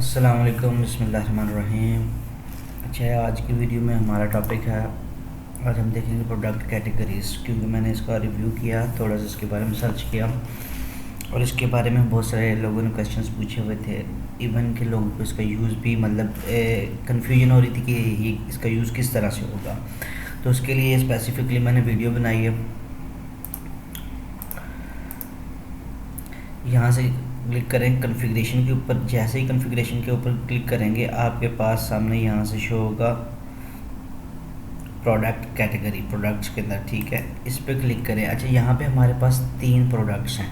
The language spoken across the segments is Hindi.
अस्सलाम वालेकुम, बिस्मिल्लाहिर्रहमानिर्रहीम। अच्छा है, आज की वीडियो में हमारा टॉपिक है, आज हम देखेंगे प्रोडक्ट कैटेगरीज़। क्योंकि मैंने इसका रिव्यू किया, थोड़ा सा इसके बारे में सर्च किया और इसके बारे में बहुत सारे लोगों ने क्वेश्चंस पूछे हुए थे। इवन के लोगों को इसका यूज़ भी कन्फ्यूजन हो रही थी कि ये इसका यूज़ किस तरह से होगा। तो उसके लिए स्पेसिफिकली मैंने वीडियो बनाई है। यहाँ से क्लिक करें कॉन्फ़िगरेशन के ऊपर। जैसे ही कॉन्फ़िगरेशन के ऊपर क्लिक करेंगे आपके पास सामने यहाँ से शो होगा प्रोडक्ट कैटेगरी, प्रोडक्ट्स के अंदर। ठीक है, इस पर क्लिक करें। अच्छा, यहाँ पे हमारे पास 3 प्रोडक्ट्स हैं।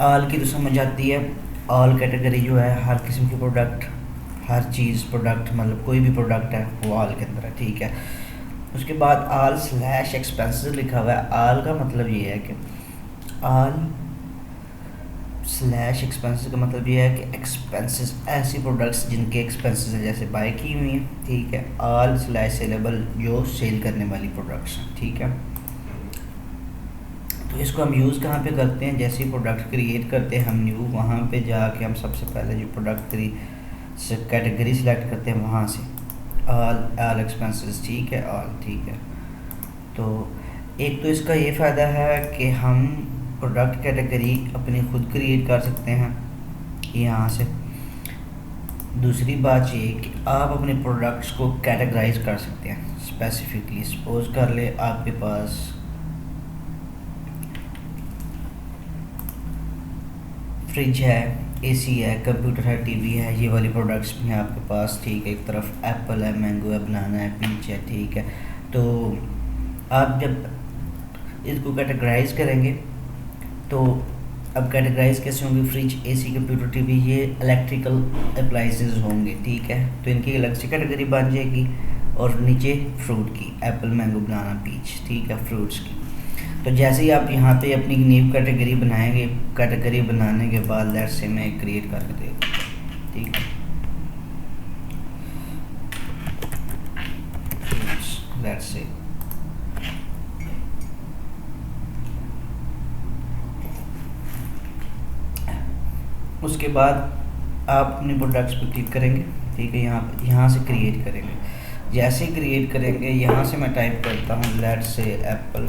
ऑल की तो समझ आती है, ऑल कैटेगरी जो है हर किस्म की प्रोडक्ट, हर चीज़ प्रोडक्ट, मतलब कोई भी प्रोडक्ट है वो ऑल के अंदर है। ठीक है, उसके बाद ऑल स्लैश एक्सपेंसेस लिखा हुआ है। ऑल का मतलब ये है कि ऑल स्लैश एक्सपेंसेस का मतलब ये है कि एक्सपेंसेस, ऐसी प्रोडक्ट्स जिनके एक्सपेंसेस हैं जैसे बाय की हुई हैं। ठीक है, ऑल स्लैश सेलेबल, जो सेल करने वाली प्रोडक्ट्स हैं। ठीक है, तो इसको हम यूज़ कहाँ पे करते हैं? जैसे ही प्रोडक्ट क्रिएट करते हैं हम न्यू, वहाँ पे जाके हम सबसे पहले जो प्रोडक्ट कैटेगरी सिलेक्ट करते हैं वहाँ से ऑल एक्सपेंसेस। ठीक है, ऑल। ठीक है, तो एक तो इसका ये फ़ायदा है कि हम प्रोडक्ट कैटेगरी अपनी खुद क्रिएट कर सकते हैं यहाँ से। दूसरी बात ये कि आप अपने प्रोडक्ट्स को कैटेगराइज कर सकते हैं स्पेसिफिकली। सपोज कर ले आपके पास फ्रिज है, एसी है, कंप्यूटर है, टीवी है, ये वाली प्रोडक्ट्स भी हैं आपके पास। ठीक है, एक तरफ एप्पल है, मैंगो है, बनाना है, पीच है। ठीक है, तो आप जब इसको कैटेगराइज करेंगे तो अब कैटेगराइज कैसे होंगे? फ्रिज, एसी, कंप्यूटर, टीवी, ये इलेक्ट्रिकल अप्लाइंसेस होंगे। ठीक है, तो इनकी अलग से कैटेगरी बन जाएगी। और नीचे फ्रूट की, एप्पल, मैंगो, बनाना, पीच। ठीक है, फ्रूट्स की। तो जैसे ही आप यहाँ पे अपनी न्यू कैटेगरी बनाएंगे, कैटेगरी बनाने के बाद लेट्स से मैं क्रिएट करके देगा। ठीक है, लेट्स से उसके बाद आप अपने प्रोडक्ट्स पर क्लिक करेंगे। ठीक है, यहाँ से क्रिएट करेंगे। जैसे ही क्रिएट करेंगे, यहाँ से मैं टाइप करता हूँ लेट्स से एप्पल,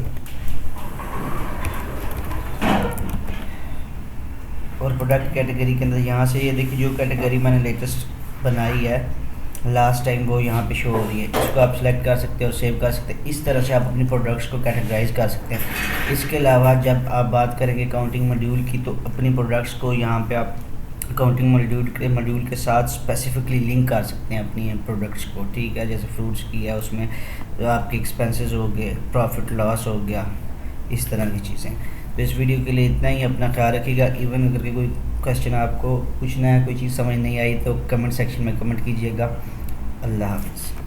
और प्रोडक्ट कैटेगरी के अंदर यहाँ से ये देखिए जो कैटेगरी मैंने लेटेस्ट बनाई है लास्ट टाइम वो यहाँ पे शो हो रही है। इसको आप सिलेक्ट कर सकते हैं और सेव कर सकते हैं। इस तरह से आप अपनी प्रोडक्ट्स को कैटेगराइज कर सकते हैं। इसके अलावा जब आप बात करेंगे अकाउंटिंग मॉड्यूल की, तो अपनी प्रोडक्ट्स को यहाँ पे आप अकाउंटिंग मॉड्यूल के साथ स्पेसिफिकली लिंक कर सकते हैं अपनी प्रोडक्ट्स को। ठीक है, जैसे फ्रूट्स की है, उसमें आपके एक्सपेंसेस हो गए, प्रॉफिट लॉस हो गया, इस तरह की चीज़ें। तो इस वीडियो के लिए इतना ही। अपना ख्याल रखिएगा। इवन अगर कोई क्वेश्चन आपको पूछना है, कोई चीज़ समझ नहीं आई, तो कमेंट सेक्शन में कमेंट कीजिएगा। अल्लाह हाफ़िज़।